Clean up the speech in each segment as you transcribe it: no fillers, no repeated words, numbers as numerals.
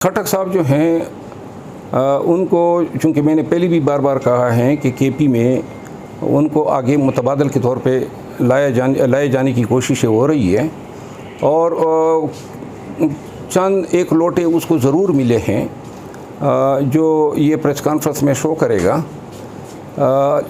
खट्टक साहब जो हैं उनको, चूँकि मैंने पहले भी बार बार कहा है कि केपी में उनको आगे मुतबादल के तौर पे लाए जाने की कोशिशें हो रही है और चंद एक लोटे उसको ज़रूर मिले हैं जो ये प्रेस कॉन्फ्रेंस में शो करेगा।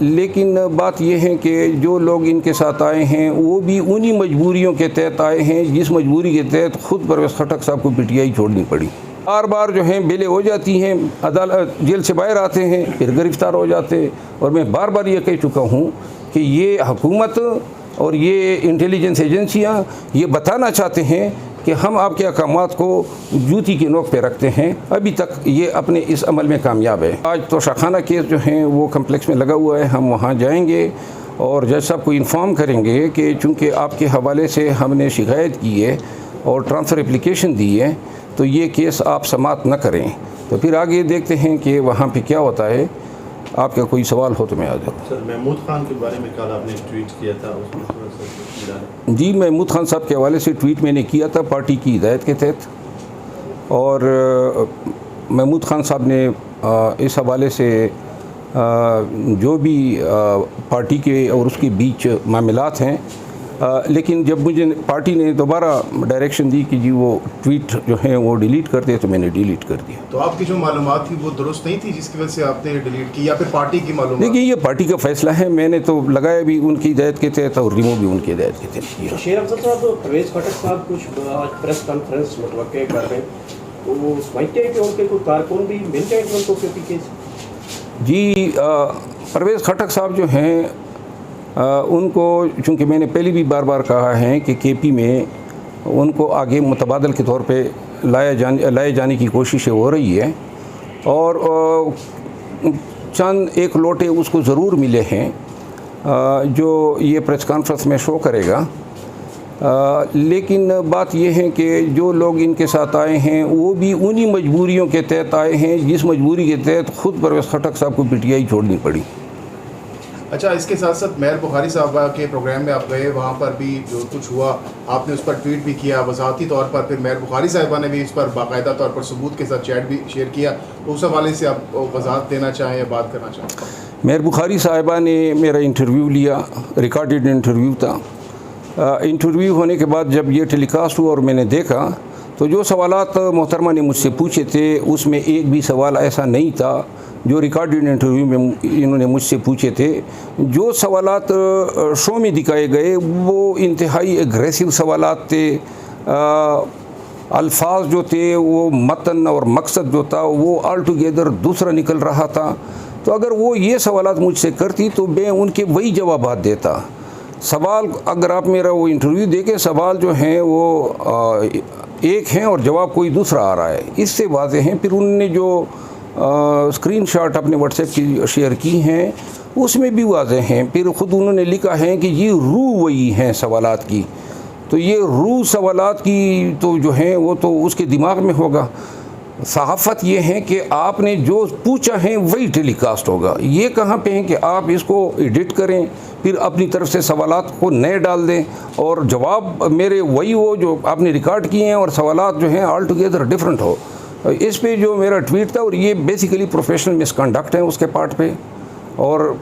लेकिन बात यह है कि जो लोग इनके साथ आए हैं वो भी उन्हीं मजबूरियों के तहत आए हैं जिस मजबूरी के तहत ख़ुद परवेज़ खट्टक साहब को पीटीआई छोड़नी पड़ी। बार बार जो हैं बेलें हो जाती हैं, अदालत जेल से बाहर आते हैं, फिर गिरफ़्तार हो जाते हैं। और मैं बार बार ये कह चुका हूँ कि ये हुकूमत और ये इंटेलिजेंस एजेंसियाँ ये बताना चाहते हैं कि हम आपके अहकामात को जूती की नोक पे रखते हैं। अभी तक ये अपने इस अमल में कामयाब है। आज तो शाखाना केस जो हैं वो कम्प्लेक्स में लगा हुआ है, हम वहाँ जाएंगे और जज साहब को इन्फॉर्म करेंगे कि चूँकि आपके हवाले से हमने शिकायत की है और ट्रांसफ़र एप्लीकेशन दी है तो ये केस आप समाप्त न करें। तो फिर आगे देखते हैं कि वहाँ पे क्या होता है। आपका कोई सवाल हो तो मैं आ जाऊँ। सर, महमूद खान के बारे में कल आपने ट्वीट किया था, उसमें थोड़ा सा जी, महमूद खान साहब के हवाले से ट्वीट मैंने किया था पार्टी की हिदायत के तहत। और महमूद खान साहब ने इस हवाले से जो भी पार्टी के और उसके बीच मामलात हैं, लेकिन जब मुझे पार्टी ने दोबारा डायरेक्शन दी कि जी वो ट्वीट जो है वो डिलीट कर दे तो मैंने डिलीट कर दिया। तो आपकी जो मालूमात थी वो दुरुस्त नहीं थी जिसकी वजह से आपने डिलीट की, या फिर पार्टी की मालूमात? देखिए, ये पार्टी का फैसला है। मैंने तो लगाया भी उनकी हिदायत के तहत और रिमूव भी उनकी हिदायत के तहत किया। शेर अफजल साहब, परवेज़ खट्टक साहब कुछ आज प्रेस कॉन्फ्रेंस मुतवक्के कर रहे हैं, तो वो समझते हैं कि उनके कुछ कारकुन भी मिल जाएंगे उनको केपी केस? जी, परवेज़ खट्टक साहब जो हैं उनको, चूँकि मैंने पहले भी बार बार कहा है कि केपी में उनको आगे मुतबादल के तौर पे लाए जाने की कोशिशें हो रही है और चंद एक लोटे उसको ज़रूर मिले हैं जो ये प्रेस कॉन्फ्रेंस में शो करेगा। लेकिन बात यह है कि जो लोग इनके साथ आए हैं वो भी उन्हीं मजबूरियों के तहत आए हैं जिस मजबूरी के तहत ख़ुद परवेज़ खट्टक साहब को पीटीआई छोड़नी पड़ी। अच्छा, इसके साथ साथ मेहर बुखारी साहबा के प्रोग्राम में आप गए, वहाँ पर भी जो कुछ हुआ आपने उस पर ट्वीट भी किया वज़ाहती तौर पर, फिर मेहर बुखारी साहबा ने भी इस पर बाकायदा तौर पर सबूत के साथ चैट भी शेयर किया। तो उस हवाले से आप वज़ाहत देना चाहें या बात करना चाहें? मेहर बुखारी साहबा ने मेरा इंटरव्यू लिया, रिकॉर्डेड इंटरव्यू था। इंटरव्यू होने के बाद जब ये टेलीकास्ट हुआ और मैंने देखा तो जो सवालात मोहतरमा ने मुझसे पूछे थे उसमें एक भी सवाल ऐसा नहीं था जो रिकॉर्डेड इंटरव्यू में इन्होंने मुझसे पूछे थे। जो सवालात शो में दिखाए गए वो इंतहाई एग्रेसिव सवालात थे। अल्फाज जो थे वो मतन और मकसद जो था वो ऑल टुगेदर दूसरा निकल रहा था। तो अगर वो ये सवालात मुझसे करती तो मैं उनके वही जवाबात देता। सवाल, अगर आप मेरा वो इंटरव्यू देखें, सवाल जो हैं वो एक हैं और जवाब कोई दूसरा आ रहा है, इससे वाज़ेह हैं। फिर उन्होंने जो स्क्रीनशॉट अपने व्हाट्सएप की शेयर की हैं उसमें भी वाज़ेह हैं। फिर ख़ुद उन्होंने लिखा है कि ये रूह वही हैं सवालात की। तो ये रूह सवालात की तो जो हैं वो तो उसके दिमाग में होगा। सहाफ़त ये है कि आपने जो पूछा है वही टेलीकास्ट होगा। ये कहाँ पे है कि आप इसको एडिट करें फिर अपनी तरफ से सवालात को नए डाल दें और जवाब मेरे वही हो जो आपने रिकॉर्ड किए हैं और सवालात जो हैं ऑल टुगेदर डिफरेंट हो। इस पे जो मेरा ट्वीट था, और ये बेसिकली प्रोफेशनल मिसकंडक्ट है उसके पार्ट पे, और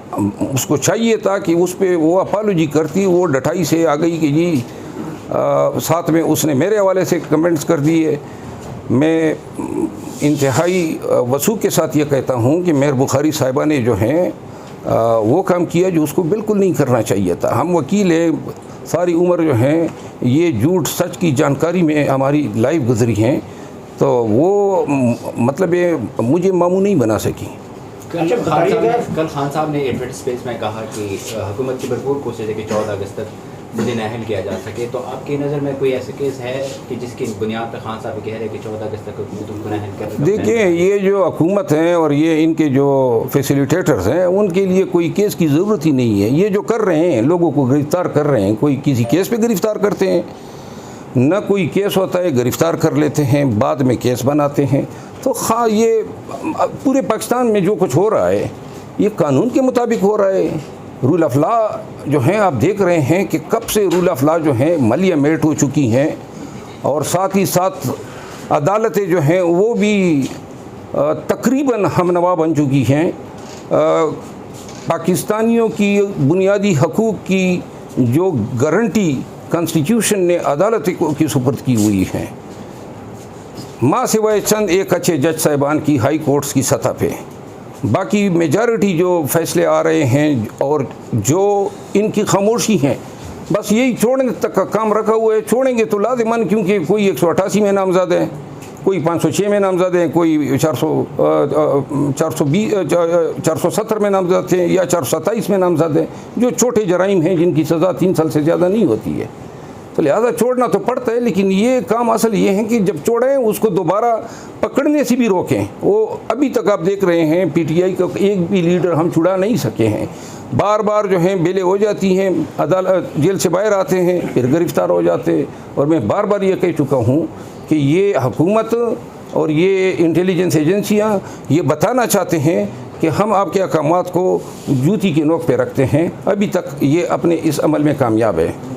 उसको चाहिए था कि उस पर वो अपोलॉजी करती। वो डटाई से आ गई कि जी साथ में उसने मेरे हवाले से कमेंट्स कर दिए। मैं इंतहाई वसूख के साथ ये कहता हूँ कि मेहर बुखारी साहिबा ने जो हैं वो काम किया जो उसको बिल्कुल नहीं करना चाहिए था। हम वकील हैं, सारी उम्र जो हैं ये झूठ सच की जानकारी में हमारी लाइफ गुजरी हैं, तो वो मतलब ये मुझे मामू नहीं बना सकी। कल खान साहब ने एडवर्ट स्पेस में कहा कि हुकूमत की भरपूर कोशिश है कि 14 अगस्त तक मुझे नाअहल किया जा सके। तो आपकी नज़र में कोई ऐसा केस है कि जिसकी बुनियाद पर खान साहब कह रहे हैं कि 14 अगस्त तक हुकूमत उनको नाअहल कर? देखिए, ये जो हुकूमत हैं और ये इनके जो फैसिलिटेटर्स हैं उनके लिए कोई केस की ज़रूरत ही नहीं है। ये जो कर रहे हैं, लोगों को गिरफ़्तार कर रहे हैं, कोई किसी केस पे गिरफ़्तार करते हैं न कोई केस होता है, गिरफ़्तार कर लेते हैं, बाद में केस बनाते हैं। तो हाँ, ये पूरे पाकिस्तान में जो कुछ हो रहा है ये कानून के मुताबिक हो रहा है। रूल ऑफ लॉ जो हैं आप देख रहे हैं कि कब से रूल ऑफ लॉ जो हैं मलिया मेट हो चुकी हैं, और साथ ही साथ अदालतें जो हैं वो भी तकरीबन हमनवा बन चुकी हैं। पाकिस्तानियों की बुनियादी हकूक़ की जो गारंटी कॉन्स्टिट्यूशन ने अदालत की सुपुर्द की हुई है, माँ सिवाय चंद एक अच्छे जज साहिबान की हाई कोर्ट्स की सतह पे, बाकी मेजॉरिटी जो फैसले आ रहे हैं और जो इनकी खामोशी है, बस यही छोड़ने तक का काम रखा हुआ है। छोड़ेंगे तो लाजिमन, क्योंकि कोई 188 में नामजद है, कोई 506 में नामजद है, कोई 470 में नामजद थे या 427 में नामजद है, जो छोटे जराइम हैं जिनकी सज़ा 3 साल से ज़्यादा नहीं होती है। तो लिहाजा छोड़ना तो पड़ता है, लेकिन ये काम असल ये है कि जब छोड़ें उसको दोबारा पकड़ने से भी रोकें। वो अभी तक आप देख रहे हैं PTI का एक भी लीडर हम छुड़ा नहीं सके हैं। बार बार जो हैं बेलें हो जाती हैं, अदालत जेल से बाहर आते हैं, फिर गिरफ़्तार हो जाते हैं। और मैं बार बार ये कह चुका हूँ कि ये हुकूमत और ये इंटेलिजेंस एजेंसियाँ ये बताना चाहते हैं कि हम आपके अहकामात को जूती की नोक पे रखते हैं। अभी तक ये अपने इस अमल में कामयाब है।